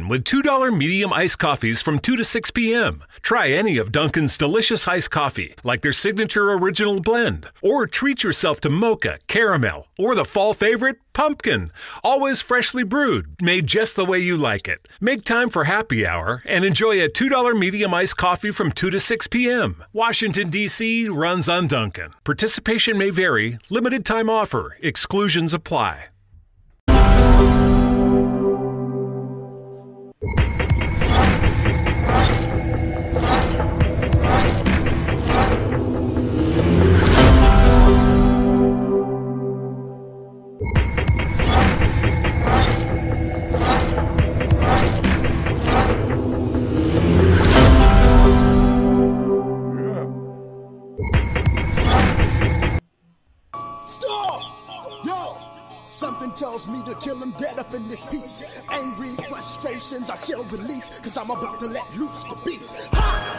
with $2 medium iced coffees from 2 to 6 p.m. Try any of Dunkin's delicious iced coffee, like their signature original blend. Or treat yourself to mocha, caramel, or the fall favorite, pumpkin. Always freshly brewed, made just the way you like it. Make time for happy hour and enjoy a $2 medium iced coffee from 2 to 6 p.m. Washington, D.C. runs on Dunkin'. Participation may vary. Limited time offer. Exclusions apply. Tells me to kill him dead up in this piece. Angry frustrations I shall release, cause I'm about to let loose the beast. Ha!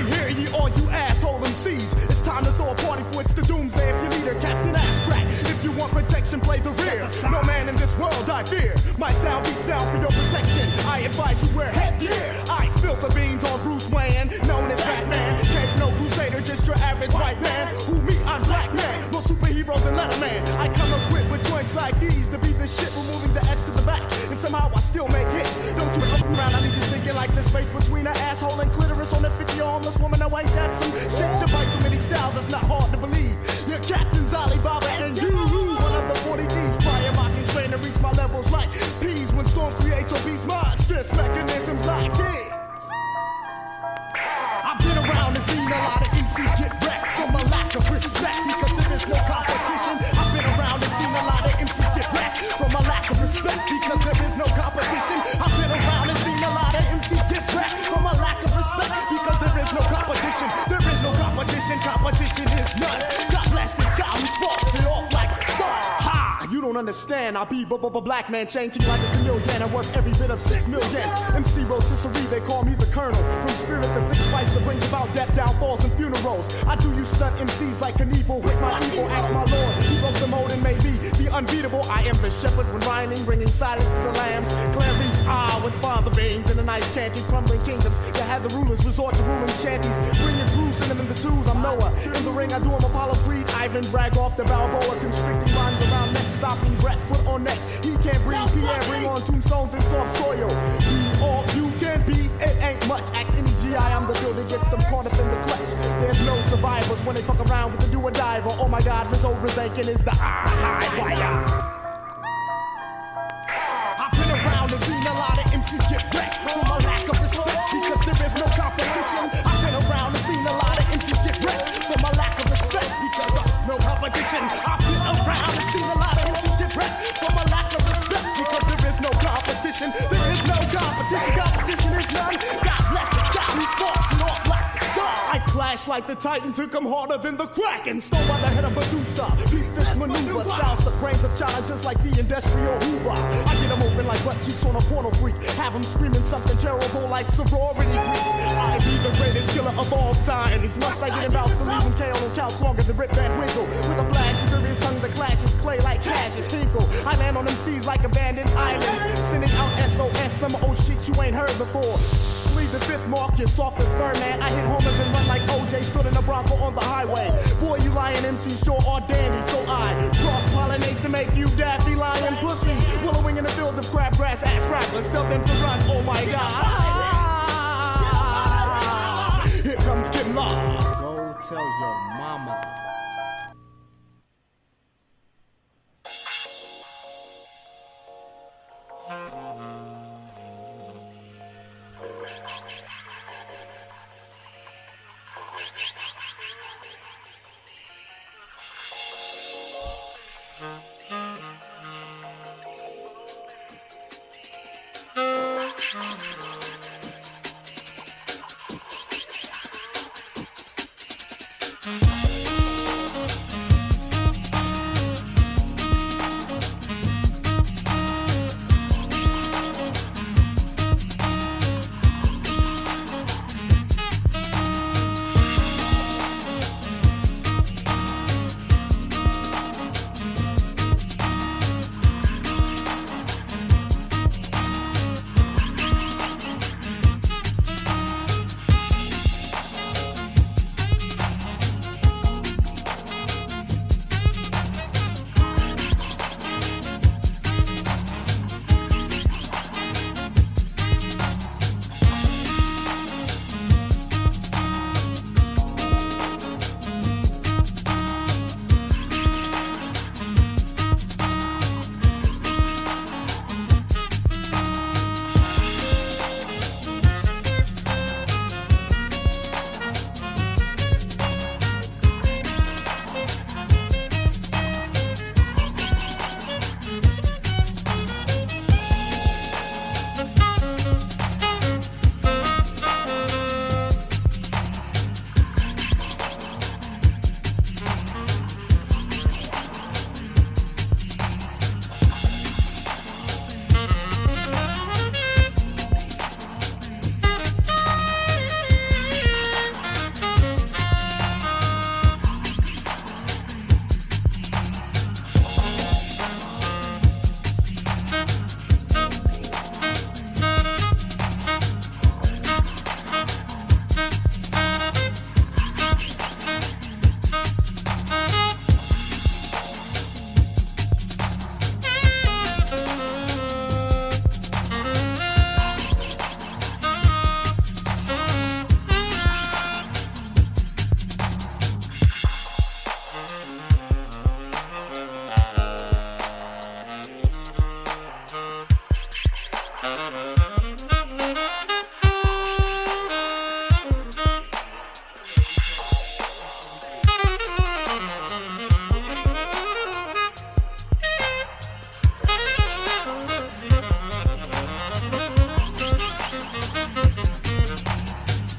Hear ye, all you asshole MCs. It's time to throw a party for it's the doomsday. If you need a Captain Ass Crack, if you want protection, play the rear. No man in this world I fear. My sound beats down for your protection. I advise you wear headgear. I spilled the beans on Bruce Wayne, known as Batman. Can't no crusader, just your average white man. Who me? I'm Black Man. More superhero than Letterman. I come equipped with joints like these to be the shit, removing the S to the back, and somehow I still make hits. Don't you ever around, I need you thinking like the space between an asshole and clitoris on a 50 homeless woman. No, ain't that some shit? You bite too many styles, it's not hard to believe. Your captain's Alibaba and you, one of the 40 thieves, trying mocking, trying to reach my levels like peas when storm creates obese monstrous mechanisms like this. I've been around and seen a lot of MCs get wrecked from a lack of respect because there is no competition. I've been around and seen a lot of MCs get wrecked from a lack of respect because there is no competition. I've been around and seen a lot of MCs get wrecked from a lack of respect because there is no competition. There is no competition. Competition is none. God bless the child who sparks it off like the sun. Ha! You don't understand. I be black man, changing like a chameleon. I'm worth every bit of 6 million. MC rotisserie, they call me the colonel. From spirit, the six spice that brings about death, downfalls, and funerals. I do you stunt MCs like Knievel with my evil. Ask my lord, he broke the mold and made me the unbeatable. I am the shepherd when rhyming, bringing silence to the lambs. Clarice, with father beans in the nice candy, crumbling kingdoms. They have the rulers resort to ruling shanties. Bringing Jerusalem in the twos, I'm Noah. In the ring, I do him Apollo Creed. Ivan drag off the Balboa, constricting lines around neck, stopping breath, foot on neck. He can't breathe, Pierre, bring on tombstones and soft soil. Be all you can be, it ain't much. Ask any GI, I'm the builder, gets them caught up in the clutch. There's no survivors when they fuck around with the do or diver. Oh my god, Rizzo Rizankin is the high wire. I've been around and seen a lot of MCs get wrecked from a lack of respect because there is no competition. I've been around and seen a lot of MCs get wrecked from a lack of respect because of no competition. I've been around and seen a lot of MCs get wrecked from a lack of respect because there is no competition. There is no competition. Competition is none. God bless the child who sparks it off like the sun. I clash like the Titan, took him harder than the Kraken. Stole by the head of Medusa. Beat this maneuver. Styles of brains of challenges like the industrial Hoover. I get them open like butt cheeks on a porno freak. Have them screaming something terrible like sorority grease. I be the greatest killer of all time. These must I get him out to leave him KO on couch longer than Rip Van Winkle. With a flash of furious tongue that clashes clay like Cassius Hinkle. I land on them seas like abandoned islands. Sending out SOS, some old shit you ain't heard before. Leave the fifth mark, you're soft as Birdman. I hit homers and run like OJ, spilling a Bronco on the highway. Boy, you lying MCs sure are dandy, so I cross-pollinate to make you daffy lying pussy. Willowing in the field of crabgrass ass rappers, tell them to run, oh my god. Here comes Kim Law. Go tell your mama.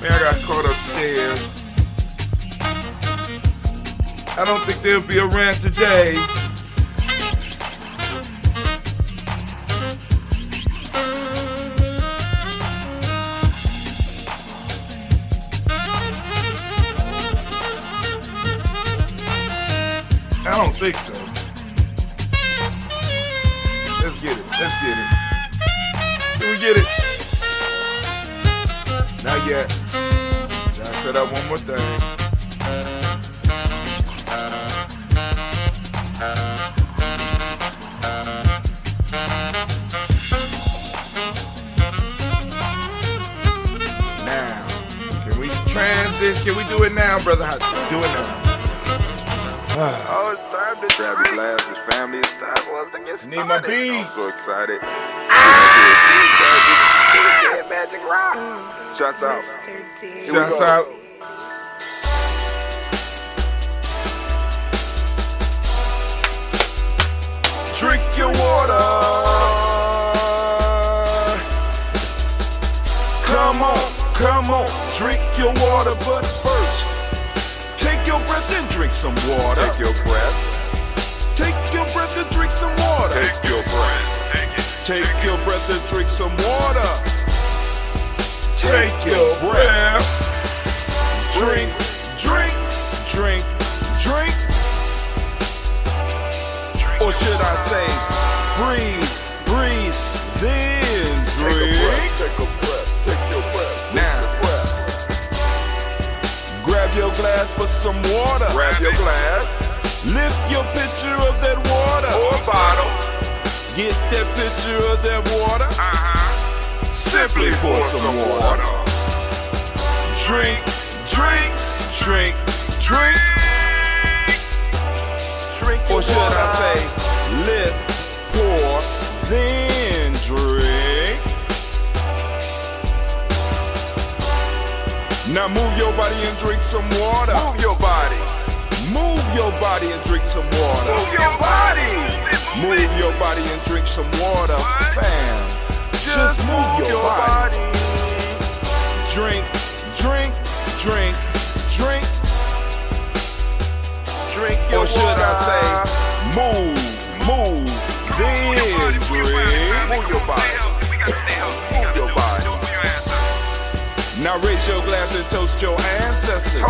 Man, I got caught upstairs. I don't think there'll be a rant today. I don't think so. Let's get it. Let's get it. Can we get it? Not yet. Gotta set up one more thing. Now, can we transition? Can we do it now, brother? Do it now. Oh, it's time to grab your glasses, family. It's time for us to get started. Need my beat. I'm so excited. Magic rock. Shots out. Shouts out. Drink your water. Come on, drink your water, but first, take your breath and drink some water. Take your breath. Take your breath and drink some water. Take your breath. Take your breath and drink some water. Take your breath. Drink, drink, drink, drink. Or should I say, breathe, breathe, then drink. Take a breath. Take your breath. Now, grab your glass for some water. Grab your glass. Lift your pitcher of that water. Or a bottle. Get that pitcher of that water. Simply pour some water. Drink, drink, drink, drink. Drink your Or should water. I say, lift, pour, then drink. Now move your body and drink some water. Move your body. Move your body and drink some water. Move your body. Move your body and drink some water. Bam. Just move your body. Drink, drink, drink, drink. Drink your Or should water. I say, move, then drink. Move your body. Move your body. Now raise your glass and toast your ancestors.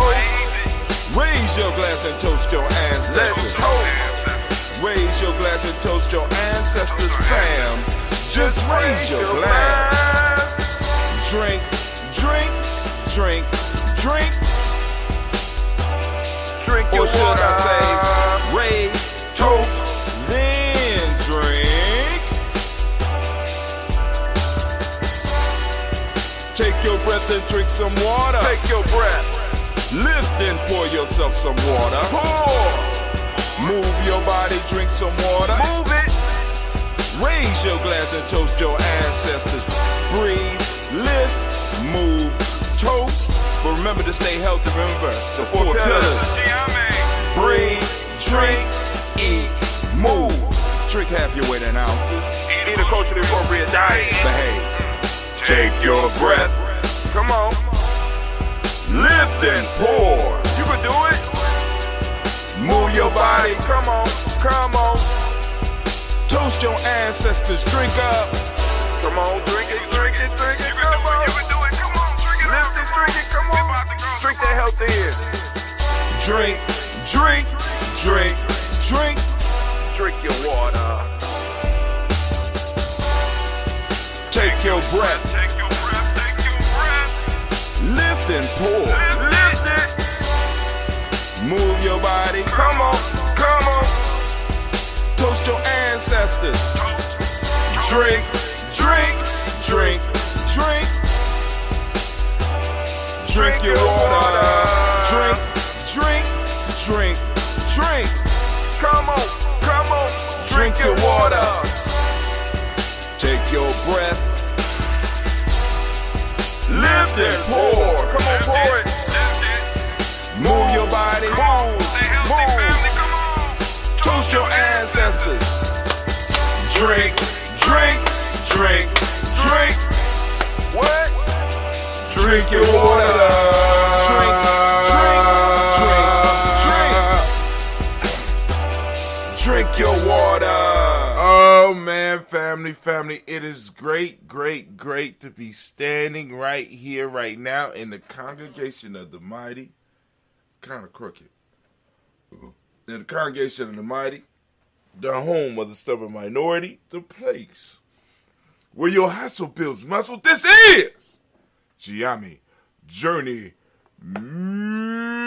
Raise your glass and toast your Let's ancestors. toast. Raise your glass and toast your ancestors, fam. Just raise your glass. Drink, drink, drink, drink. Drink your Or should water. I say, raise, toast, then drink. Take your breath and drink some water. Take your breath. Lift and pour yourself some water. Pour. Move your body, drink some water. Move it. Raise your glass and toast your ancestors. Breathe, lift, move, toast. But remember to stay healthy. Remember the four pillars. Breathe, drink, eat, move. Drink half your weight in ounces. Eat a culturally appropriate diet. Behave. Take your breath. Come on. Lift and pour. You can do it. Move your body. Come on. Come on. Toast your ancestors. Drink up. Come on. Drink it. Drink it. Drink it. Come on. You can do it. Come on. Drink it. Lift it. Drink it. Come on. Drink that health in. Drink, drink, drink, drink. Drink your water. Take your breath. Take your breath. Take your breath. Lift and pour. Lift it. Move your body. Come on. Come on. Toast your ancestors. Drink, drink, drink, drink. Drink your water. Drink, drink, drink, drink. Come on. Come on. Drink your water. Take your breath. then pour. Come on, pour it. Move your body. Move. Toast your ancestors. Drink, drink, drink, drink. What? Drink your water. Drink, drink, drink, drink. Drink your water. Oh man, family, it is great to be standing right here, right now in the congregation of the mighty. Kind of crooked. In the congregation of the mighty, the home of the stubborn minority, the place where your hustle builds muscle. This is Ujima Journey Media.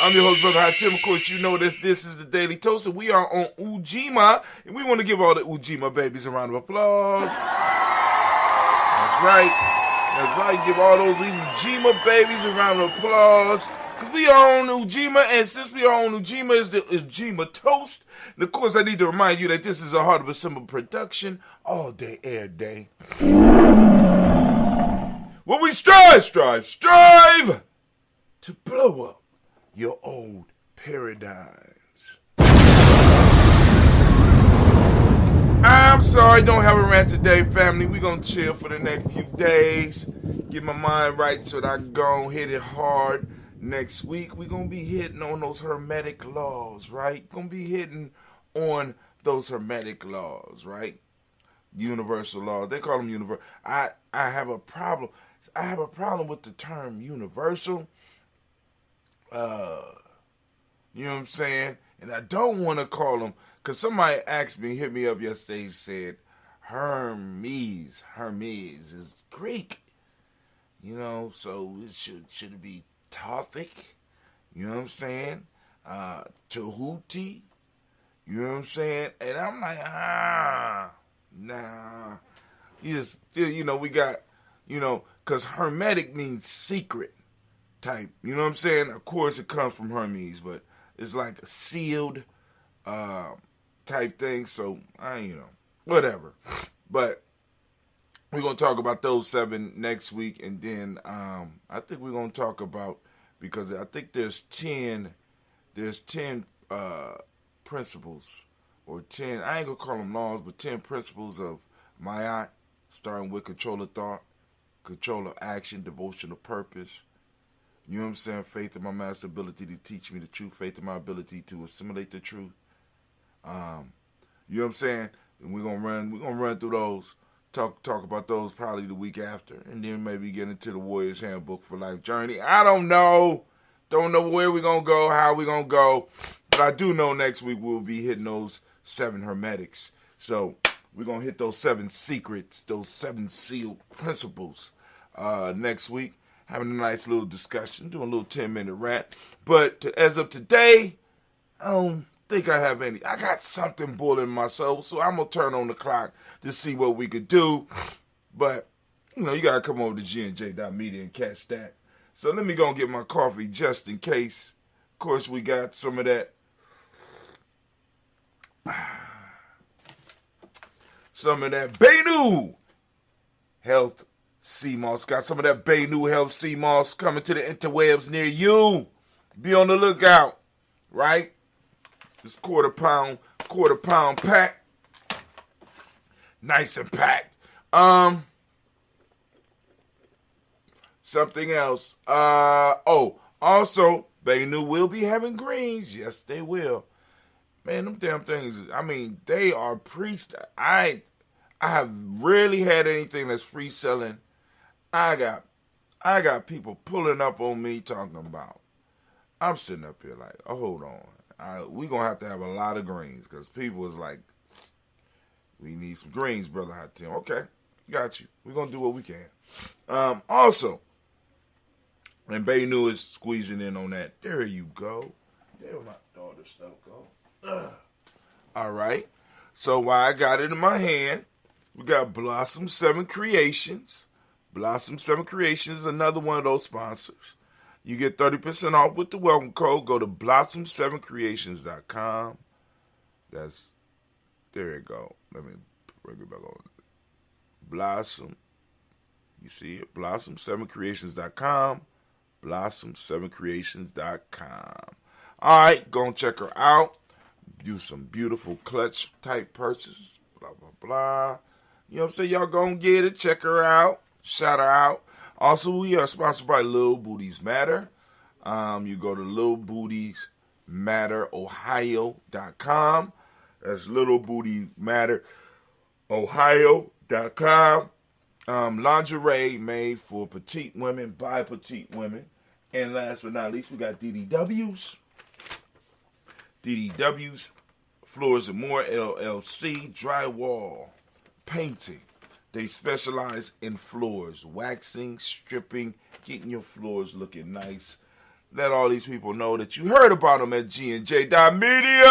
I'm your host, Brother Hot Tim. Of course, you know this. This is the Daily Toast, and we are on Ujima, and we want to give all the Ujima babies a round of applause. That's right. Give all those Ujima babies a round of applause. Because we are on Ujima, and since we are on Ujima, it's the Ujima Toast. And of course, I need to remind you that this is a Heart of a Simple production, all day, air day. When we strive to blow up your old paradigms. I'm sorry, don't have a rant today, family. We're going to chill for the next few days. Get my mind right so that I can go and hit it hard. Next week, we're going to be hitting on those hermetic laws, right? Going to be hitting on those hermetic laws, right? Universal laws. They call them universal. I have a problem. I have a problem with the term universal. You know what I'm saying? And I don't want to call them, because somebody asked me, hit me up yesterday, said, Hermes is Greek. You know, so it should it be Tothic? You know what I'm saying? Tahuti? You know what I'm saying? And I'm like, nah. We got, because Hermetic means secret type. You know what I'm saying? Of course, it comes from Hermes, but it's like a sealed type thing. So, whatever. But we're going to talk about those 7 next week. And then I think we're going to talk about, because I think there's 10 principles, or 10, I ain't going to call them laws, but 10 principles of Ma'at, starting with control of thought, control of action, devotion of purpose. You know what I'm saying? Faith in my master ability to teach me the truth. Faith in my ability to assimilate the truth. You know what I'm saying? And we're gonna run through those. Talk about those probably the week after, and then maybe get into the Warrior's Handbook for Life Journey. I don't know. Don't know where we're gonna go, how we're gonna go, but I do know next week we'll be hitting those 7 hermetics. So we're gonna hit those 7 secrets, those 7 sealed principles next week. Having a nice little discussion, doing a little 10-minute rant. But as of today, I don't think I have any. I got something boiling in my soul, so I'm going to turn on the clock to see what we could do. But, you got to come over to gnj.media and catch that. So let me go and get my coffee just in case. Of course, we got some of that. Some of that Benu Health Sea Moss. Got some of that Benu Health Sea Moss coming to the interwebs near you. Be on the lookout, right? This quarter pound pack. Nice and packed. Something else. Also, Benu will be having greens. Yes, they will. Man, them damn things, they are preached. I have rarely had anything that's free selling. I got people pulling up on me talking about. I'm sitting up here like, oh, hold on. We're going to have a lot of greens, because people is like, we need some greens, Brother Hot Tim. Okay, got you. We're going to do what we can. Also, and Benu is squeezing in on that. There you go. There my daughter's stuff go. All right. So while I got it in my hand, we got Blossom 7 Creations. Blossom 7 Creations is another one of those sponsors. You get 30% off with the welcome code. Go to blossom7creations.com. That's There you go. Let me bring it back on. Blossom. You see it? Blossom7creations.com. Blossom7creations.com. All right, go and check her out. Do some beautiful clutch type purchases. Blah, blah, blah. You know what I'm saying? Y'all go and get it. Check her out. Shout her out. Also, we are sponsored by Little Booties Matter. You go to littlebootiesmatterohio.com. That's littlebootiesmatterohio.com. Lingerie made for petite women by petite women. And last but not least, we got DDW's. DDW's Floors and More LLC drywall painting. They specialize in floors, waxing, stripping, getting your floors looking nice. Let all these people know that you heard about them at G&J.media.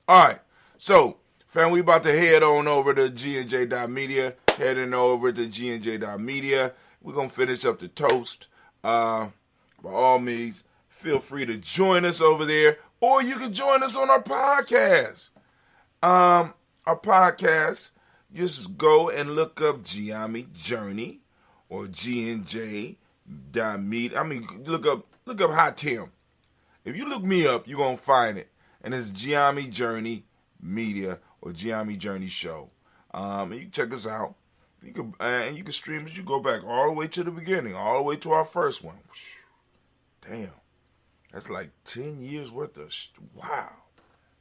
All right, so, fam, we about to head on over to G&J.media, heading over to G&J.media. We're going to finish up the toast. By all means, feel free to join us over there, or you can join us on our podcast. Our podcast, just go and look up Giami Journey or G&J.media. I mean, look up Hot Tim. If you look me up, you're going to find it. And it's Giami Journey Media or Giami Journey Show. And you can check us out. You can stream as you go back all the way to the beginning, all the way to our first one. Damn. That's like 10 years worth of wow.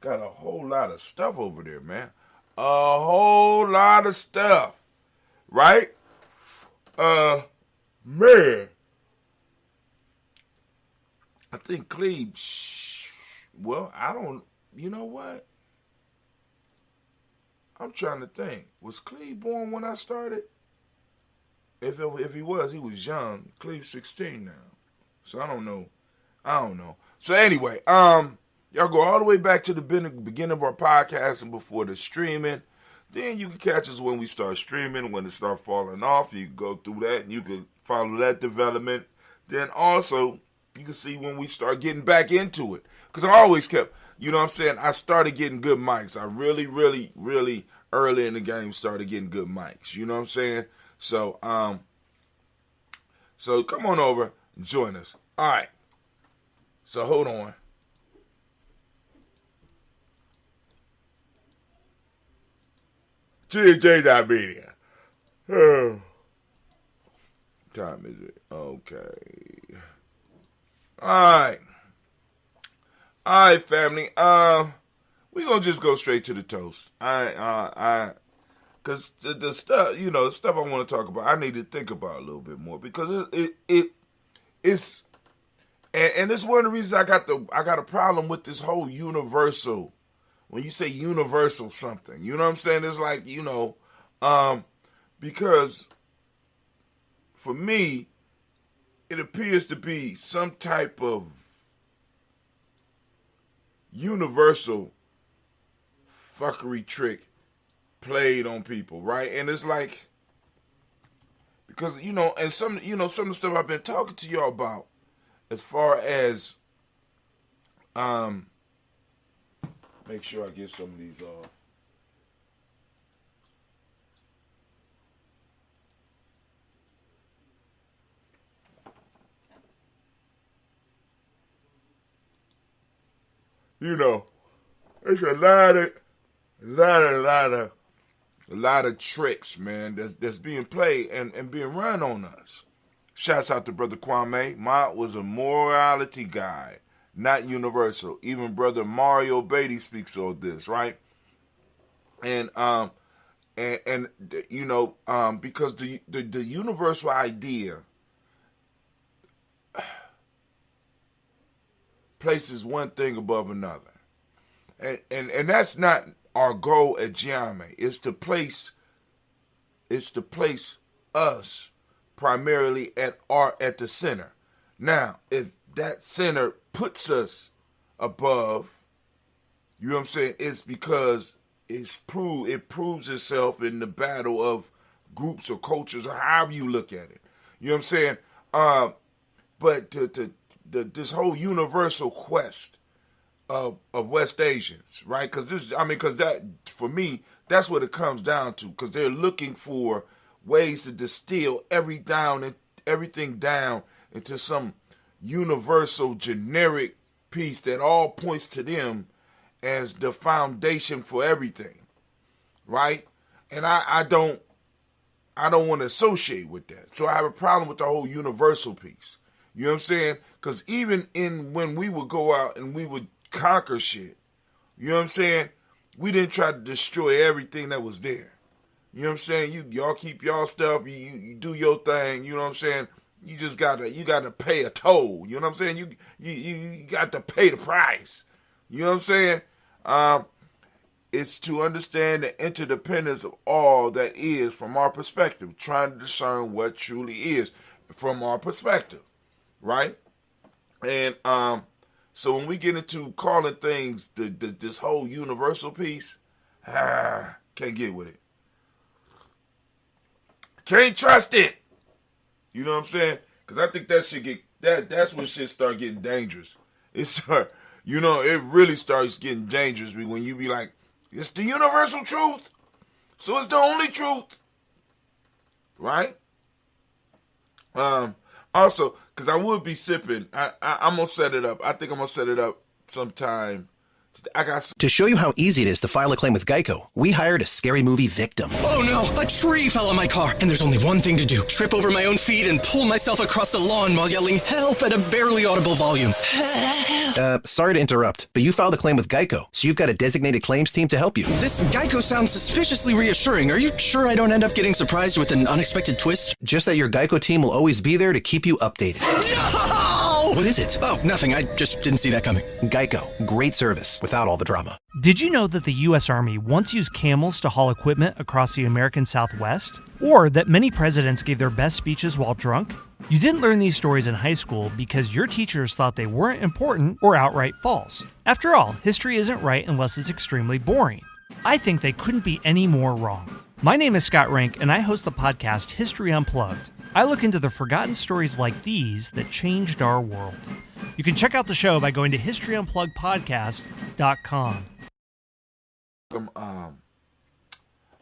Got a whole lot of stuff over there, man. A whole lot of stuff. Right? Man. I think Cleve, well, I don't, you know what? I'm trying to think. Was Cleve born when I started? If he was young. Cleve's 16 now. So I don't know. So anyway, y'all go all the way back to the beginning of our podcast and before the streaming. Then you can catch us when we start streaming, when it start falling off. You can go through that and you can follow that development. Then also, you can see when we start getting back into it. Because I always kept, you know what I'm saying, I started getting good mics. I really, really, really early in the game started getting good mics. You know what I'm saying? So, so come on over and join us. All right. So hold on. G&J.media. Time is it? Okay. All right, family. We gonna just go straight to the toast. Cause the stuff, you know, the stuff I want to talk about, I need to think about a little bit more because it's and it's one of the reasons I got a problem with this whole universal. When you say universal something, you know what I'm saying? It's like, you know, because for me, it appears to be some type of universal fuckery trick played on people, right? And it's like, because, you know, and some of the stuff I've been talking to y'all about as far as, make sure I get some of these off. You know, there's a lot of tricks, man, that's being played and being run on us. Shouts out to Brother Kwame. Ma was a morality guy, not universal. Even Brother Mario Beatty speaks of this, right? And you know, because the universal idea places one thing above another. And that's not our goal at Giame. It's to place us primarily at the center. Now, if that center puts us above, you know what I'm saying, it's because it proves itself in the battle of groups or cultures or however you look at it. You know what I'm saying? But this whole universal quest of West Asians, right? Because that for me, that's what it comes down to. Because they're looking for ways to distill everything down into some universal, generic piece that all points to them as the foundation for everything, right? And I don't want to associate with that. So I have a problem with the whole universal piece. You know what I'm saying? Because even when we would go out and we would conquer shit, you know what I'm saying? We didn't try to destroy everything that was there. You know what I'm saying? Y'all keep y'all stuff. You do your thing. You know what I'm saying? You just gotta pay a toll. You know what I'm saying? You got to pay the price. You know what I'm saying? It's to understand the interdependence of all that is from our perspective, trying to discern what truly is from our perspective, right? And so when we get into calling things this whole universal piece, can't get with it. Can't trust it. You know what I'm saying? Because I think that's when shit start getting dangerous. It really starts getting dangerous when you be like, it's the universal truth, so it's the only truth, right? Also, because I would be sipping, I'm gonna set it up. I think I'm gonna set it up sometime. To show you how easy it is to file a claim with Geico, we hired a scary movie victim. Oh no, a tree fell on my car, and there's only one thing to do. Trip over my own feet and pull myself across the lawn while yelling help at a barely audible volume. Sorry to interrupt, but you filed a claim with Geico, so you've got a designated claims team to help you. This Geico sounds suspiciously reassuring. Are you sure I don't end up getting surprised with an unexpected twist? Just that your Geico team will always be there to keep you updated. No! What is it? Oh, nothing. I just didn't see that coming. Geico. Great service without all the drama. Did you know that the U.S. Army once used camels to haul equipment across the American Southwest? Or that many presidents gave their best speeches while drunk? You didn't learn these stories in high school because your teachers thought they weren't important or outright false. After all, history isn't right unless it's extremely boring. I think they couldn't be any more wrong. My name is Scott Rank, and I host the podcast History Unplugged. I look into the forgotten stories like these that changed our world. You can check out the show by going to historyunpluggedpodcast.com.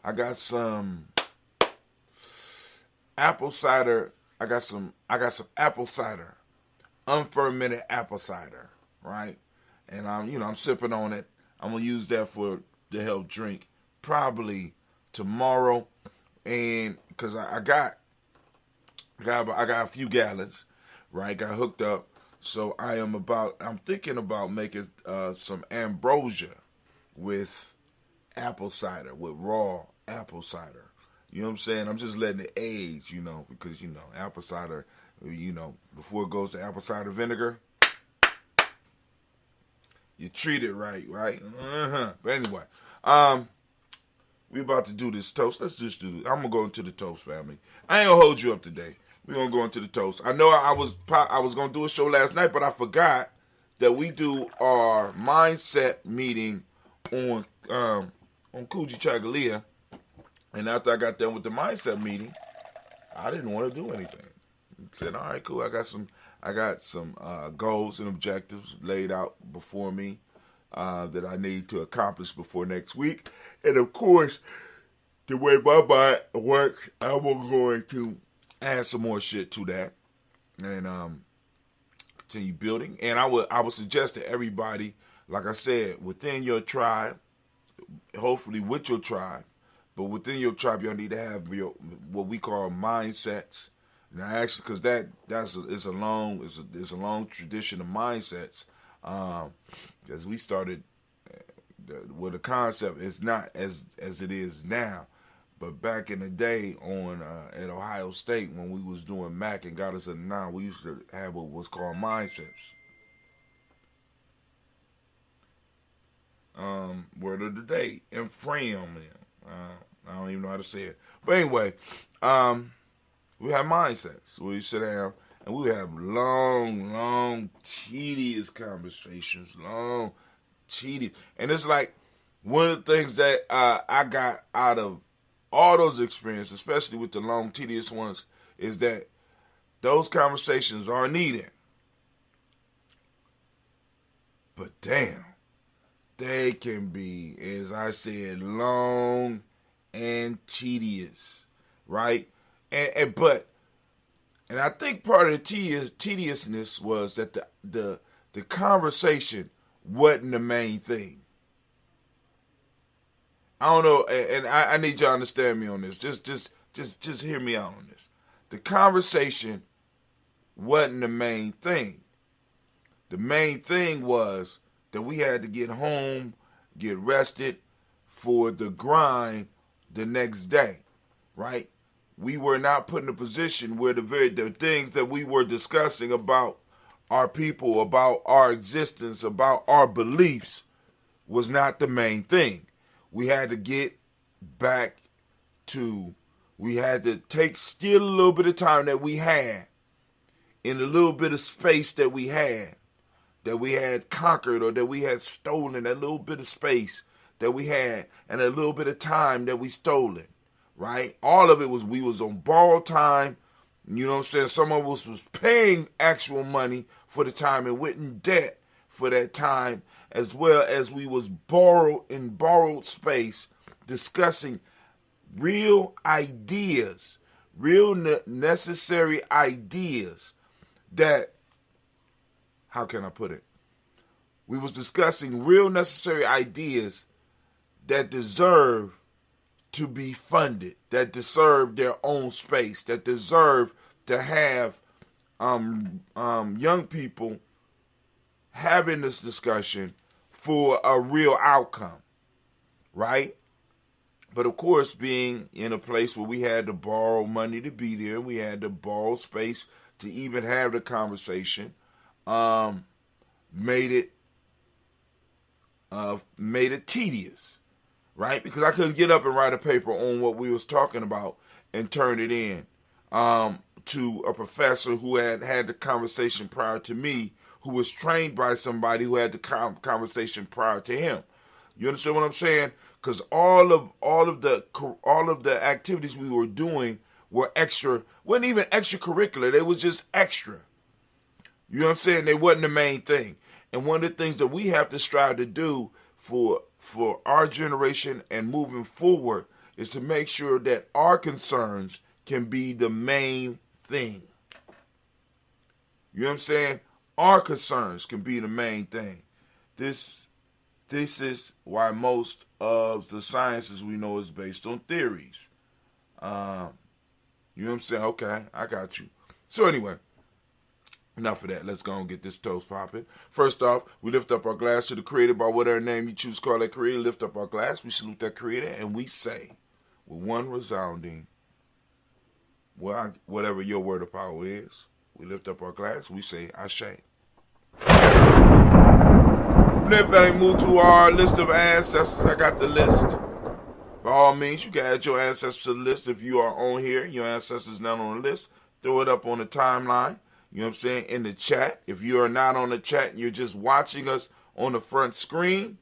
I got some apple cider. I got some apple cider, unfermented apple cider, right? And I'm sipping on it. I'm gonna use that to help drink probably tomorrow, and because I got a few gallons, right? Got hooked up, so I'm thinking about making some ambrosia with apple cider, with raw apple cider. You know what I'm saying? I'm just letting it age, because apple cider, before it goes to apple cider vinegar, you treat it right? But anyway, we about to do this toast. Let's just do it. I'm gonna go into the toast, family. I ain't gonna hold you up today. We're gonna go into the toast. I know I was gonna do a show last night, but I forgot that we do our mindset meeting on Coogee Chagalia. And after I got done with the mindset meeting, I didn't want to do anything. I said, all right, cool. I got some goals and objectives laid out before me that I need to accomplish before next week. And of course, the way my mind works, I'm going to add some more shit to that and continue building. And I would suggest to everybody, like I said, within your tribe, hopefully with your tribe, but within your tribe, y'all need to have what we call mindsets. Now, actually, because it's a long tradition of mindsets. As we started, well, the concept is not as it is now, but back in the day at Ohio State when we was doing Mac and got us a 9, we used to have what was called mindsets. Word of the day, and frame. I don't even know how to say it. But anyway, we have mindsets where you sit down and we have long, tedious conversations. Long, tedious. And it's like one of the things that I got out of all those experiences, especially with the long, tedious ones, is that those conversations are needed. But damn, they can be, as I said, long and tedious, right? And I think part of the tediousness was that the conversation wasn't the main thing. I don't know, and I need you to understand me on this. Just hear me out on this. The conversation wasn't the main thing. The main thing was that we had to get home, get rested for the grind the next day, right? We were not put in a position where the things that we were discussing about our people, about our existence, about our beliefs was not the main thing. We had to get back to, we had to take still a little bit of time that we had, in a little bit of space that we had conquered or that we had stolen, that little bit of space that we had and a little bit of time that we stolen, right? All of it was, we was on borrowed time. You know what I'm saying? Some of us was paying actual money for the time and went in debt for that time, as well as we was borrowed space discussing real ideas, real necessary ideas that, how can I put it? We was discussing real necessary ideas that deserve to be funded, that deserve their own space, that deserve to have young people having this discussion for a real outcome, right? But of course, being in a place where we had to borrow money to be there, we had to borrow space to even have the conversation, made it tedious, right? Because I couldn't get up and write a paper on what we was talking about and turn it in to a professor who had the conversation prior to me, who was trained by somebody who had the conversation prior to him. You understand what I'm saying? Because all of the activities we were doing were extra, wasn't even extracurricular. They was just extra. You know what I'm saying? They wasn't the main thing. And one of the things that we have to strive to do for our generation and moving forward is to make sure that our concerns can be the main thing. You know what I'm saying? Our concerns can be the main thing. This is why most of the sciences we know is based on theories. You know what I'm saying? Okay, I got you. So anyway, enough of that. Let's go and get this toast popping. First off, we lift up our glass to the Creator by whatever name you choose to call that Creator. Lift up our glass. We salute that Creator, and we say, with one resounding, whatever your word of power is, we lift up our glass. We say, Ashe. If I move to our list of ancestors, I got the list. By all means, you can add your ancestors to the list. If you are on here, your ancestors not on the list, throw it up on the timeline. You know what I'm saying? In the chat. If you are not on the chat and you're just watching us on the front screen,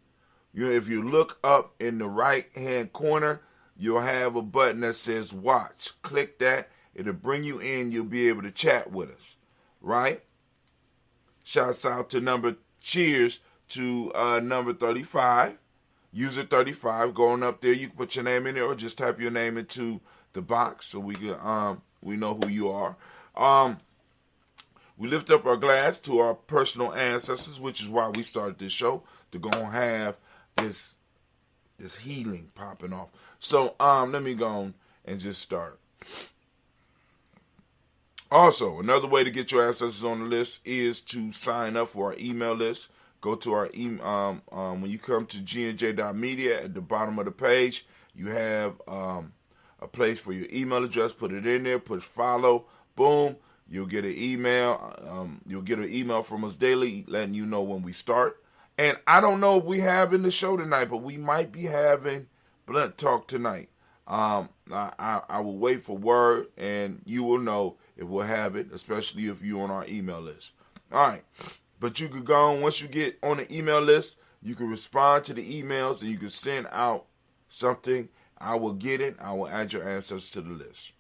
if you look up in the right-hand corner, you'll have a button that says watch. Click that. It'll bring you in. You'll be able to chat with us. Right? Shouts out to cheers to number 35. User 35. Going up there, you can put your name in there or just type your name into the box so we can we know who you are. We lift up our glass to our personal ancestors, which is why we started this show, to go and have this healing popping off. So let me go on and just start. Also, another way to get your ancestors on the list is to sign up for our email list. Go to our email. When you come to gnj.media, at the bottom of the page, you have a place for your email address. Put it in there. Push follow. Boom. You'll get an email. You'll get an email from us daily letting you know when we start. And I don't know if we have in the show tonight, but we might be having Blunt Talk tonight. I will wait for word, and you will know if we'll have it, especially if you're on our email list. All right. But you could go on, once you get on the email list, you can respond to the emails, and you can send out something. I will get it. I will add your ancestors to the list.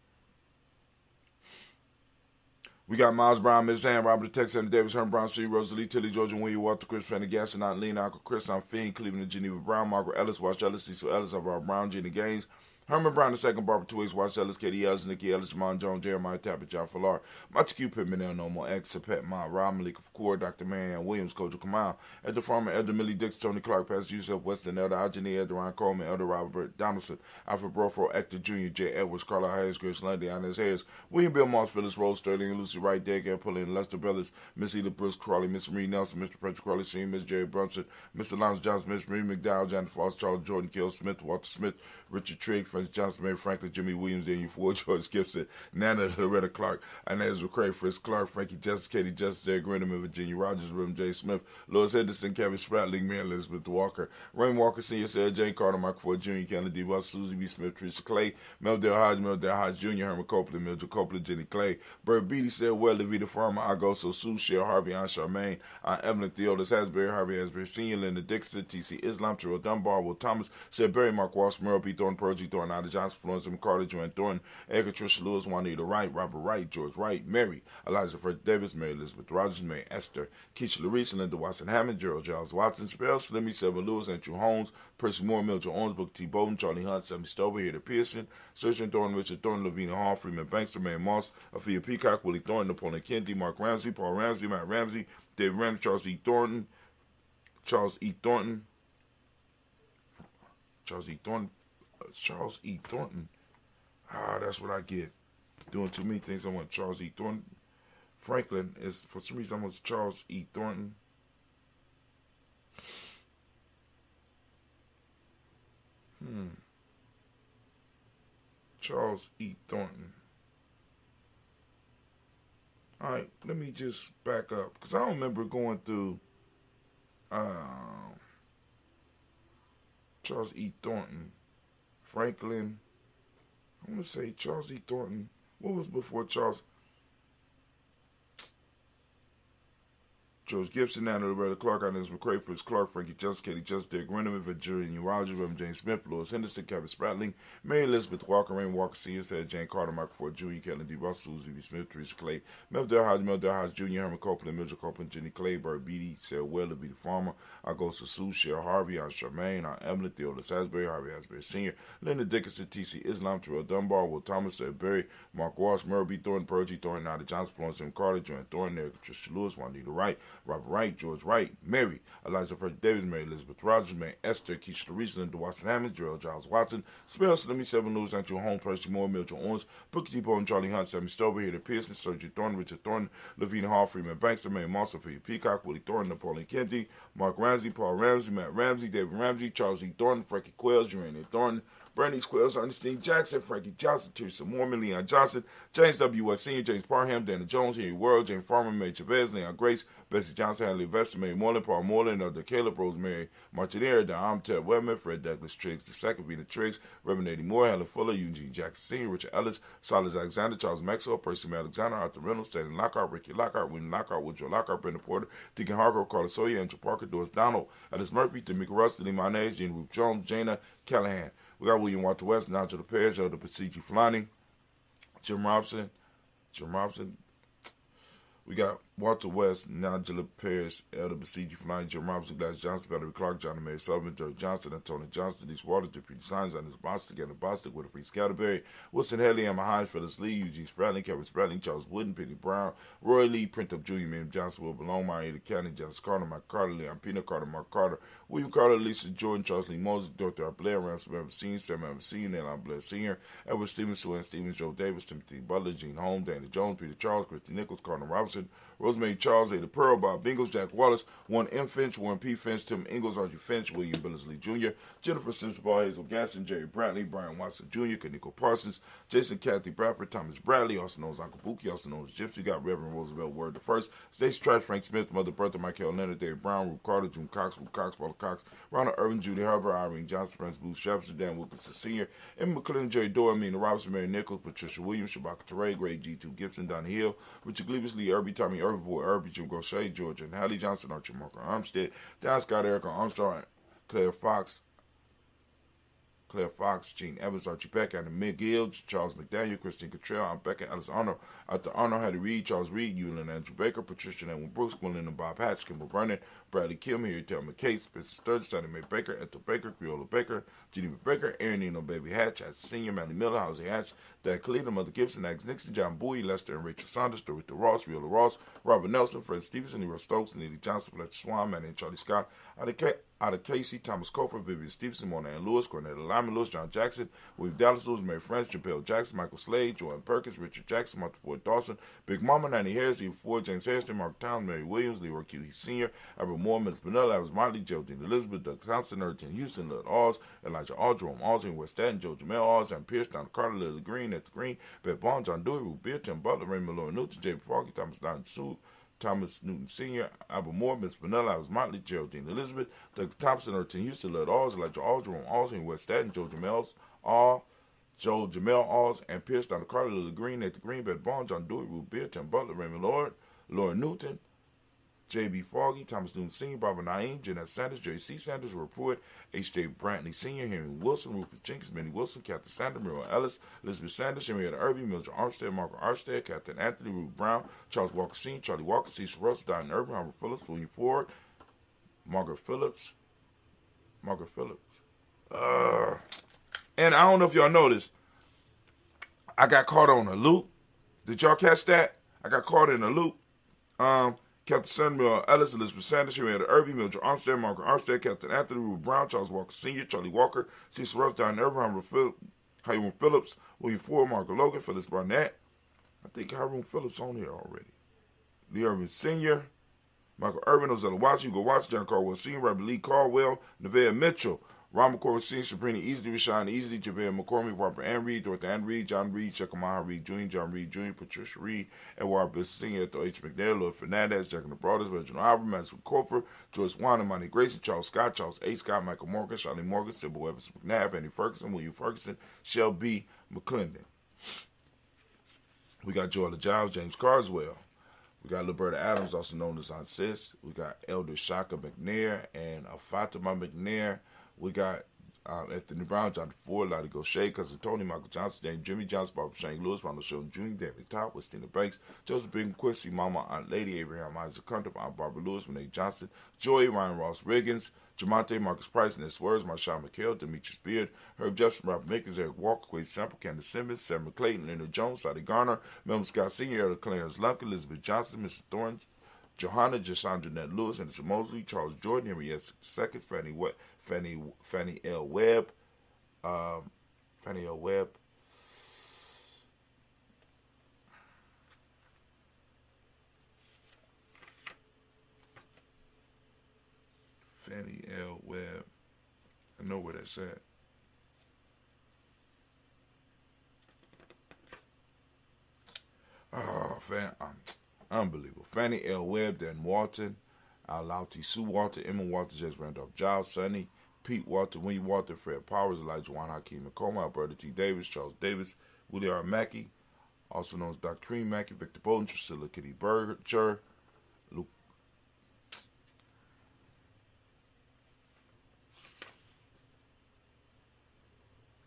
We got Miles Brown, Miss Ham, Robert the Texan, Davis, Herm Brown, C. Rosalie, Tilly, Georgia, William, Walter, Chris, Fanny, Gasson, Aunt Lena, Uncle Chris, I'm Fiend, Cleveland, Geneva Brown, Margaret Ellis, Wash Ellis, Cecil Ellis, Alvaro Brown, Jenny Gaines, Herman Brown II, Barbara Twigs, Wash Ellis, Katie Ellis, Nikki Ellis, Jamon Jones, Jeremiah Tapper, John Fallar, Machu Q, Pittman, No More, X, Pet Ma, Rob Malik of Core, Dr. Marianne Williams, Kojo Kamal, Elder Farmer, Elder Millie Dix, Tony Clark, Pastor Yusuf Weston, Elder Ajani, Elder Ryan Coleman, Elder Robert Donaldson, Alfred Brofro, Actor Jr., J. Edwards, Carla Hayes, Grace Lundy, Inez Hayes, William Bill Moss, Phyllis Rose, Sterling, and Lucy Wright, Daycare, Pulling, Lester Brothers, Miss Eda Brooks, Crawley, Miss Marie Nelson, Mr. Patrick Crawley, Sr., Miss Jerry Brunson, Mr. Lance Johnson, Miss Marie McDowell, Johnny Foster, Charles Jordan, Kill Smith, Walter Smith, Richard Trigg, Francis Johnson, Mary Franklin, Jimmy Williams, Daniel Ford, George Gibson, Nana Loretta Clark, Inez McCray, Fritz Clark, Frankie Justice, Katie Justice, Derek Grinham, Virginia Rogers, Rim J. Smith, Louis Henderson, Kevin Spratling, Mary Elizabeth Walker, Raymond Walker Sr., Sarah Jane Carter, Michael Ford Jr., Kennedy Buss, Susie B. Smith, Teresa Clay, Meldale Hodge Jr., Herman Copeland, Mildred Copeland, Jenny Clay, Bert Beatty said, well, Levita Farmer, I go so Sue, Shell, Harvey, Aunt Charmaine, Aunt Evelyn Theodis, Hasbury, Harvey Hasbury Sr., Linda Dixon, T.C. Islam, Terrell Dunbar, Will Thomas, said Barry, Mark Walsh, Merle B. Thornton, Pergy Thornton, Ida Johnson, Florence M. Carter, Joanne Thornton, Edgar Trisha Lewis, Juanita Wright, Robert Wright, George Wright, Mary, Eliza Fred Davis, Mary Elizabeth Rogers, Mary Esther, Keisha Larice, Linda Watson Hammond, Gerald Giles Watson, Spell, Slimmy, Seven Lewis, Andrew Holmes, Percy Moore, Mildred Owens, Booker T. Bowden, Charlie Hunt, Sammy Stover, Hader Pearson, Sergeant Thornton, Richard Thornton, Lavina Hall, Freeman Bankster, Mary Moss, Afia Peacock, Willie Thornton, Napoleon Kennedy, Mark Ramsey, Paul Ramsey, Matt Ramsey, David Ramsey, Charles E. Thornton, Charles E. Thornton, that's what I get. Doing too many things. I want Charles E. Thornton. Franklin is, for some reason, I want Charles E. Thornton. Charles E. Thornton. All right, let me just back up because I don't remember going through Charles E. Thornton, Franklin. I'm going to say Charles E. Thornton. What was before Charles? George Gibson, Nana Loretta Clark, Inez McCray, Fritz Clark, Frankie Justice, Katie Justice, Derek Grinham, Virginia Rogers, Reverend James Smith, Louis Henderson, Kevin Spratling, Mary Elizabeth Walker, Raymond Walker Sr., Sarah Jane Carter, Michael Ford Jr., Kellen D. Russell, Susie B. Smith, Teresa Clay, Meldale Hodge Jr., Herman Copeland, Mildred Copeland, Jenny Clay, Bert Beatty, Sarah Weller, B. the Farmer, Augusta Sue, Cheryl Harvey, Aunt Charmaine, Aunt Evelyn, Theodis Hasbury, Harvey Hasbury Sr., Linda Dickinson, T.C. Islam, Terrell Dunbar, Will Thomas, Sarah Berry, Mark Walsh, Merle B. Thornton, Pergy Thornton, Nada Johnson, Florence M. Carter, Joanne Thornton, Eric Tricia Lewis, Juanita Wright, Robert Wright, George Wright, Mary, Eliza Fred Davis, Mary Elizabeth Rogers, Mary Esther, Keisha Larice, Linda Watson Hammond, Gerald Giles Watson, Spell, Slimmy, Seven Lewis, Andrew Holmes, Percy Moore, Mildred Owens, Booker T. Bowden, Charlie Hunt, Sammy Stover, Hader Pearson, Sergeant Thornton, Richard Thornton, Lavina Hall, Freeman Bankster, Mary Moss, Ophelia Peacock, Willie Thornton, Napoleon Kennedy, Mark Ramsey, Paul Ramsey, Matt Ramsey, David Ramsey, Charles E. Thornton, Frankie Quells, Urania Thornton, Bernice Quells, Ernestine Jackson, Frankie Johnson, Teresa Moorman, Leon Johnson, James W. West Sr., James Parham, Dana Jones, Henry World, James Farmer, May Chavez, Leon Grace, Bessie Johnson, Hadley Vester, Mary Moreland, Paul Moreland, Elder Caleb, Rosemary Martinez, Don Amtet Webman, Fred Douglas Triggs, II, Vina Triggs, Reverend Eddie Moore, Helen Fuller, Eugene Jackson Sr., Richard Ellis, Silas Alexander, Charles Maxwell, Percy M. Alexander, Arthur Reynolds, Stanley Lockhart, Ricky Lockhart, William Lockhart, Woodrow Lockhart, Brenda Porter, Deacon Hargrove, Carlos Sawyer, Andrew Parker, Doris Donald, Alice Murphy, Tamika Russ, Lee Mayonnaise, Jean Ruth Jones, Jana Callahan. We got William Walter West, Nigel Perez, Elder Pasigi Fulani, Jim Robson. We got Walter West, Nigel Perez, Elder Basiji Fulani, Jim Robson, Glass Johnson, Valerie Clark, John Mary Sullivan, George Johnson, Antonio Johnson, East Waters, Deputy Signs, Anders Bostic, Anna Bostic, Winifred Scatterberry, Wilson Haley, Emma Hines, Phyllis Lee, Eugene Spratling, Kevin Spratling, Charles Wooden, Penny Brown, Roy Lee, Print Up Jr., Miriam Johnson, Will Belong, Marietta County, Johnson Carter, Mike Carter, Leon Pino Carter, Mark Carter, William Carter, Lisa Jordan, Charles Lee Moses, Dr. Blair, Ransom Evans Sr., Sam Evans Sr., Nelon Blair Sr., Edward Stevens, Sue Stevens, Joe Davis, Timothy Butler, Gene Holmes, Danny Jones, Peter Charles, Christy Nichols, Cardinal Robinson, Rosemary Charles, Ada Pearl, Bob Bingles, Jack Wallace, Warren M. Finch, Warren P. Finch, Tim Ingalls, Archie Finch, William Billingsley Jr., Jennifer Simpson, Hazel Gasson, Jerry Brantley, Brian Watson Jr., Kaniko Parsons, Jason Kathy Bradford, Thomas Bradley, also known as Uncle Buki, also known as Gypsy, got Reverend Roosevelt Word the First, Stacey Trash, Frank Smith, Mother Bertha, Michael Leonard, David Brown, Ruth Carter, June Cox, Ruth Cox, Paula Cox, Ronald Irvin, Judy Harper, Irene Johnson, Prince Booth Jefferson, Dan Wilkinson Sr., Emma McClellan, Jerry Dorr, Mina Robinson, Mary Nichols, Patricia Williams, Shabaka Teray, Greg G2 Gibson, Don Hill, Richard Gleavis, Lee Irby, Tommy Irby, Boy Irby, Jim Gaucher, Georgia, and Hallie Johnson, Archie Marker Armstead, Dan Scott, Erica Armstrong, Claire Fox, Claire Fox, Gene Evans, Archie Beck, Anna McGill, Charles McDaniel, Christine Cottrell, I'm Becca, Alice Arnold, Arthur Arnold, Hattie Reed, Charles Reed, Ewan Andrew Baker, Patricia Edwin Brooks, Gwendolyn and Bob Hatch, Kimball Vernon, Bradley Kim, Harry Thelma Kate, Spencer Sturgis, Sandy Mae Baker, Ethel Baker, Creola Baker, Geneva Baker, Aaron Nino Baby Hatch, as Senior, Manny Miller, Housie Hatch, Dad Cleveland, Mother Gibson, Ags Nixon, John Bowie, Lester and Rachel Saunders, Dorita Ross, Riola Ross, Robert Nelson, Fred Stevenson, Nero Stokes, Neely Johnson, Fletcher Swan, Manny and Charlie Scott, out of Casey, Thomas Cofer, Vivian Stevenson, Mona Ann Lewis, Cornetta Lyman Lewis, John Jackson, William Dallas Lewis, Mary France, Jabel Jackson, Michael Slade, Joanne Perkins, Richard Jackson, Martha Ford Dawson, Big Mama, Nanny Harris, Eve Ford, James Hairston, Mark Towns, Mary Williams, Leroy Q. Sr., Albert Moore, Miss Vanilla, Alice Motley, Geraldine Elizabeth, Doug Thompson, Urgent Houston, Lil Oz, Elijah All, Jerome Alsing, West Staten, Joe Jamel Oz, and Pierce, Don Carter, Lily Green, at the Green, Beth Bond, John Dewey, Ruth Beer, Tim Butler, Raymond Laura Newton, J. Foggy, Thomas Newton Sr., Albert Moore, Miss Vanilla, Alice Motley, Geraldine Elizabeth, Doug Thompson, Urgent Houston, Lil Oz, Elijah All, Jerome Alsing, West Staten, Joe Jamel Oz, and Pierce, Don Carter, Lily Green, at the Green, Beth Bond, John Dewey, Ruth Beer, Tim Butler, Raymond Laura Newton, J.B. Foggy, Thomas Newton Sr., Barbara Naeem, Jeanette Sanders, J.C. Sanders, Report, H.J. Brantley Sr., Henry Wilson, Rufus Jenkins, Minnie Wilson, Captain Sanders, Muriel Ellis, Elizabeth Sanders, Henrietta Irby, Mildred Armstead, Margaret Armstead, Captain Anthony, Ruth Brown, Charles Walker Sr., Charlie Walker, Cecil Russell, Diane Irby, Humphrey Phillips, William Ford, Margaret Phillips. And I don't know if y'all noticed, I got caught on a loop. Did y'all catch that? I got caught in a loop. Captain Samuel Ellis, Elizabeth Sanders, Henrietta Irby, Mildred Armstead, Margaret Armstead, Captain Anthony, Ruth Brown, Charles Walker Sr., Charlie Walker, Cecil Russ, Diane Irby, Hiram Phillips, William Ford, Margaret Logan, Phyllis Barnett. I think Hiram Phillips on here already. Lee Irvin Sr., Michael Irvin, Ozella Watson, Hugo Watson, John Caldwell Sr., Robert Lee Caldwell, Nevaeh Mitchell, Ron McCormick Sr., Sabrina Easley, Rashawn Easley, Javale McCormick, Robert Ann Reed, Dorothy Ann Reed, John Reed, Shekamaha Reed Jr., John Reed Jr., Patricia Reed, Edward Biss Sr., Ethel H. McNair, Lloyd Fernandez, Jack and the Brothers, Reginald Albert, Maxwell Corper, Joyce Wanda, Monty Grayson, Charles Scott, Charles A. Scott, Michael Morgan, Charlie Morgan, Sybil Evans McNabb, Andy Ferguson, William Ferguson, Shell B. McClendon. We got Joella Giles, James Carswell. We got Liberta Adams, also known as Aunt Sis. We got Elder Shaka McNair and Fatima McNair. We got Anthony Brown, Jonathan Ford, Lottie Gaucher, Cousin Tony, Michael Johnson, James Jimmy Johnson, Barbara Shane Lewis, Ronald Sheldon Jr., David Top, Westina Banks, Joseph Bing Quincy, Mama, Aunt Lady, Abraham Isaac Hunter, Aunt Barbara Lewis, Renee Johnson, Joey, Ryan Ross Riggins, Jamonte, Marcus Price, Ness Words, Marshawn McHale, Demetrius Beard, Herb Jefferson, Robert Mickens, Eric Walker, Quay Sample, Candace Simmons, Sam McClayton, Leonard Jones, Sadie Garner, Melvin Scott Sr., Eric Clarence Lumpkin, Elizabeth Johnson, Mr. Thorne, Johanna, Jasandra Nett Lewis, Anderson Mosley, Charles Jordan, Henry S. II, Fannie L. Webb, Fannie L. Webb, Fannie L. Webb. I know where that's at. Oh, unbelievable. Fannie L. Webb, Dan Walton, Al Lauti, Sue Walter, Emma Walter, Jess Randolph Giles, Sonny, Pete Walter, Winnie Walter, Fred Powers, Elijah Juan Hakeem McComa, Alberta T. Davis, Charles Davis, Willie R. Mackey, also known as Dr. Cream Mackey, Victor Bolden, Priscilla Kitty Berger, Luke.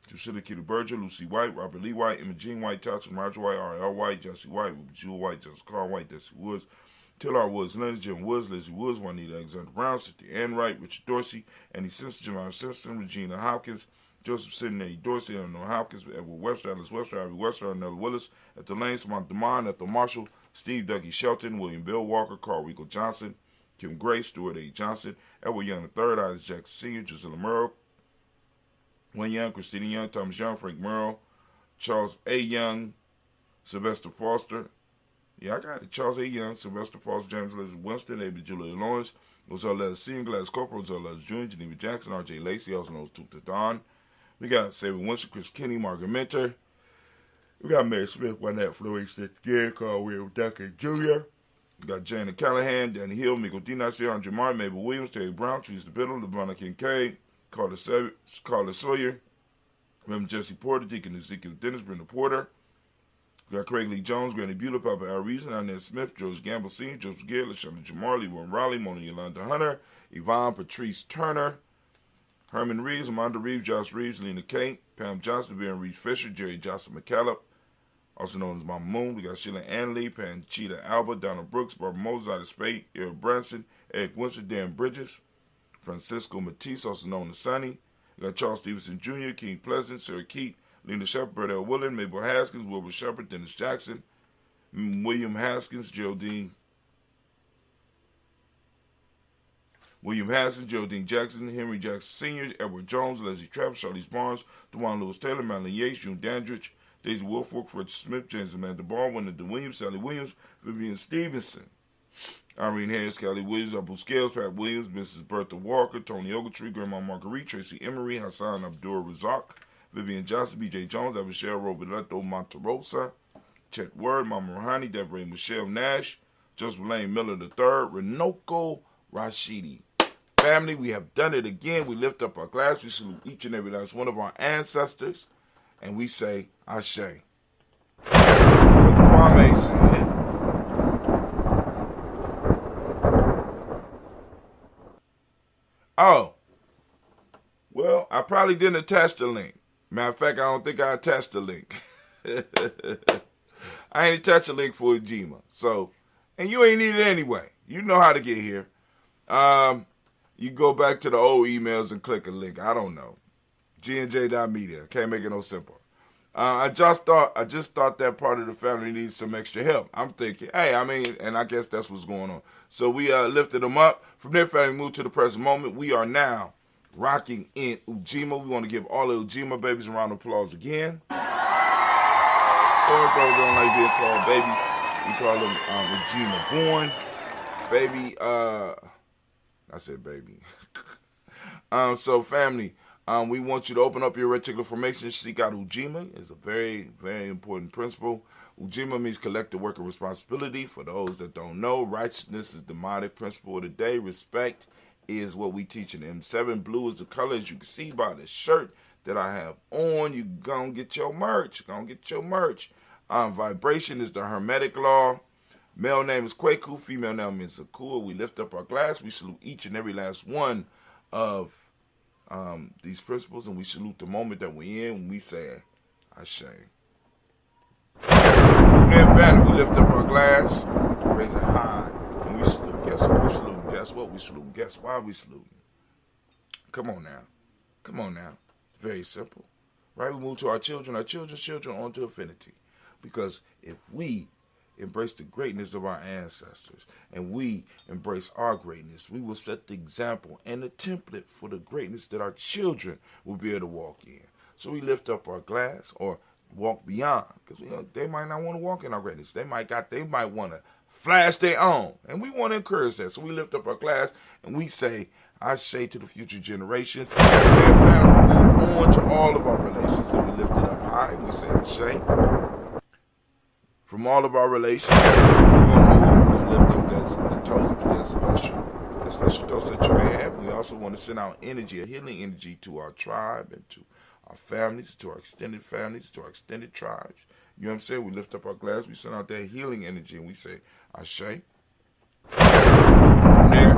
Priscilla Kitty Berger, Lucy White, Robert Lee White, Emma Jean White, Thompson, Roger White, R.L. White, Jesse White, Jewel White, Jessica Carl White, Desi Woods, Tillard Woods, Leonard, Jim Woods, Lizzie Woods, Juanita Alexander Brown, Cynthia Ann Wright, Richard Dorsey, Andy Simpson, Jamar Simpson, Regina Hopkins, Joseph Sidney Dorsey, Eleanor Hopkins, Edward Webster, Alice Webster, Ivy Webster, Arnella Willis, Ethel Lane, Samantha DeMond, Ethel Marshall, Steve Dougie Shelton, William Bill Walker, Carl Rico Johnson, Kim Gray, Stuart A. Johnson, Edward Young III, Alice Jackson Sr., Gisela Murrow, Wayne Young, Christina Young, Thomas Young, Frank Murrow, Charles A. Young, Sylvester Foster. Yeah, I got it. Charles A. Young, Sylvester Foster, James Leslie Winston, A.B. Julia Lawrence, Roselle Letters Sr., Gladys Corporal, Roselle Letters Jr., Geneva Jackson, R.J. Lacey, also known as Tuta Don. We got Sarah Winston, Chris Kinney, Margaret Minter. We got Mary Smith, Juanette Floyd, Stick again, Carl William Duncan Jr. We got Jana Callahan, Danny Hill, Miko Dinas, Andre Martin, Mabel Williams, Terry Brown, Teresa Biddle, LeBron Kincaid, Carla Sawyer, Reverend Jesse Porter, Deacon Ezekiel Dennis, Brenda Porter. We got Craig Lee Jones, Granny Beulah, Papa Al Reason, Inez Smith, George Gamble Sr., Joseph Garrett, LaShonda Jamar, Lee Warren Raleigh, Mona Yolanda Hunter, Yvonne Patrice Turner. Herman Reeves, Amanda Reeves, Josh Reeves, Lena Kate, Pam Johnson, Vivian Reeves Fisher, Jerry Johnson McCallum, also known as Mama Moon. We got Sheila Ann Lee, Panchita Alba, Donna Brooks, Barbara Moses out of Spade, Eric Branson, Eric Winston, Dan Bridges, Francisco Matisse, also known as Sonny. We got Charles Stevenson Jr., King Pleasant, Sarah Keat, Lena Shepard, Brett L. Willen, Mabel Haskins, Wilbur Shepard, Dennis Jackson, William Haskins, Geraldine Jackson, Henry Jackson Sr., Edward Jones, Leslie Trapp, Charlize Barnes, DeJuan Lewis Taylor, Madeline Yates, June Dandridge, Daisy Wolfork, Fred Smith, James Amanda Baldwin, Linda Williams, Sally Williams, Vivian Stevenson, Irene Harris, Callie Williams, Abu Scales, Pat Williams, Mrs. Bertha Walker, Tony Ogletree, Grandma Marguerite, Tracy Emery, Hassan Abdul Razak, Vivian Johnson, B.J. Jones, Michelle Roberto Monterosa, Chet Word, Mama Rouhani, Deborah Michelle Nash, Joseph Lane Miller III, Renoko Rashidi. Family, we have done it again. We lift up our glass. We salute each and every last one of our ancestors, and we say, Ashe. Brother Kwame said, oh, well, I probably didn't attach the link. Matter of fact, I don't think I attached the link. I ain't attached the link for Ujima. So, and you ain't need it anyway. You know how to get here. You go back to the old emails and click a link. I don't know. GNJ.media. Can't make it no simpler. I just thought that part of the family needs some extra help. I'm thinking, hey, and I guess that's what's going on. So we lifted them up. From there, family moved to the present moment. We are now rocking in Ujima. We want to give all the Ujima babies a round of applause again. Those don't like being called babies. We call them Ujima born. Baby, I said baby. So family, we want you to open up your reticular formation. Seek out Ujima. It's a very, very important principle. Ujima means collective work and responsibility. For those that don't know, righteousness is the demonic principle of the day. Respect is what we teach in M7. Blue is the color, as you can see by the shirt that I have on. You gonna get your merch. Vibration is the Hermetic law. Male name is Kwaku. Female name is Akua. We lift up our glass. We salute each and every last one of these principles, and we salute the moment that we're in when we say, Ashe. Then family, we lift up our glass, raise it high, and we salute. Guess what we salute? Guess what we salute? Guess why we salute? Come on now. It's very simple. Right? We move to our children's children on to infinity. Because if we embrace the greatness of our ancestors and we embrace our greatness, we will set the example and the template for the greatness that our children will be able to walk in. So we lift up our glass or walk beyond, because they might not want to walk in our greatness. They might want to flash their own, and we want to encourage that. So we lift up our glass and we say, Ashe to the future generations. And we move on to all of our relations, and we lift it up high and we say, Ashe. From all of our relations, we're going to lift up the toast, that special toast that you may have. We also want to send out energy, a healing energy to our tribe and to our families, to our extended families, to our extended tribes. You know what I'm saying? We lift up our glass, we send out that healing energy, and we say, Ashe. From there,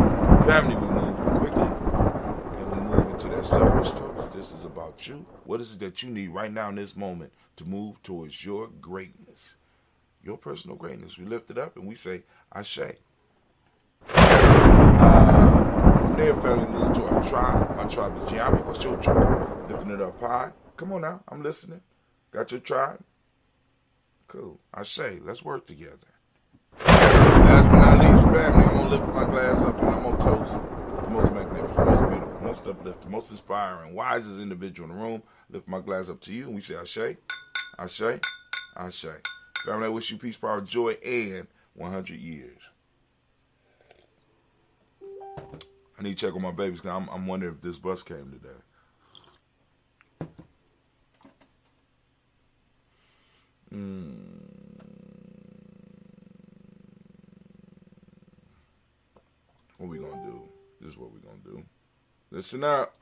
family, we move quickly, and we move into that selfish toast. This is about you. What is it that you need right now in this moment to move towards your greatness? Your personal greatness. We lift it up and we say, Ashe. From there, family, move to our tribe. My tribe is Giami. What's your tribe? Lifting it up high. Come on now. I'm listening. Got your tribe? Cool. Ashe. Let's work together. Last but not least, family, I'm going to lift my glass up and I'm going to toast the most magnificent, most beautiful, most uplifting, most inspiring, wisest individual in the room. Lift my glass up to you and we say, Ashe. Ashe. Ashe. Family, I wish you peace, power, joy, and 100 years. I need to check on my babies because I'm wondering if this bus came today. What we gonna do? This is what we gonna do. Listen up.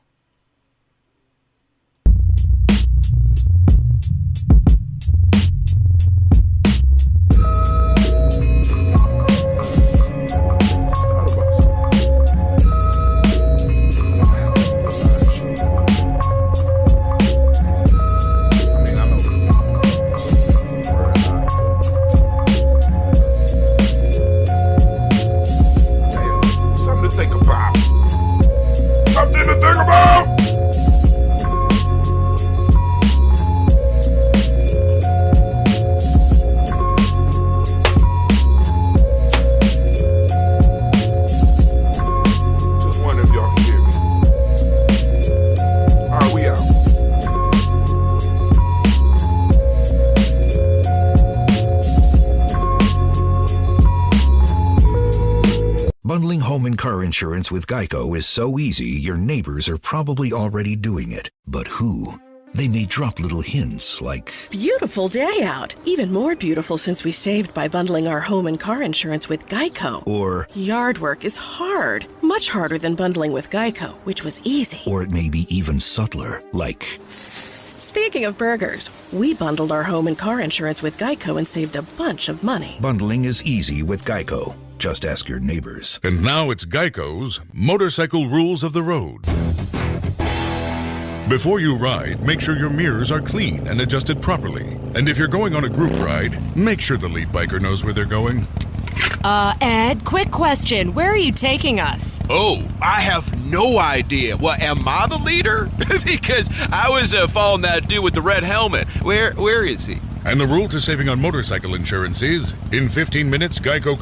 Bundling home and car insurance with Geico is so easy, your neighbors are probably already doing it. But who? They may drop little hints like, beautiful day out. Even more beautiful since we saved by bundling our home and car insurance with Geico. or Yard work is hard. Much harder than bundling with Geico, which was easy. it may be even subtler, like, Speaking of burgers, we bundled our home and car insurance with Geico and saved a bunch of money. bundling is easy with Geico. Just ask your neighbors. And now it's Geico's Motorcycle Rules of the Road. Before you ride, make sure your mirrors are clean and adjusted properly. And if you're going on a group ride, make sure the lead biker knows where they're going. Ed, quick question. Where are you taking us? Oh, I have no idea. Well, am I the leader? Because I was following that dude with the red helmet. Where is he? And the rule to saving on motorcycle insurance is, in 15 minutes, Geico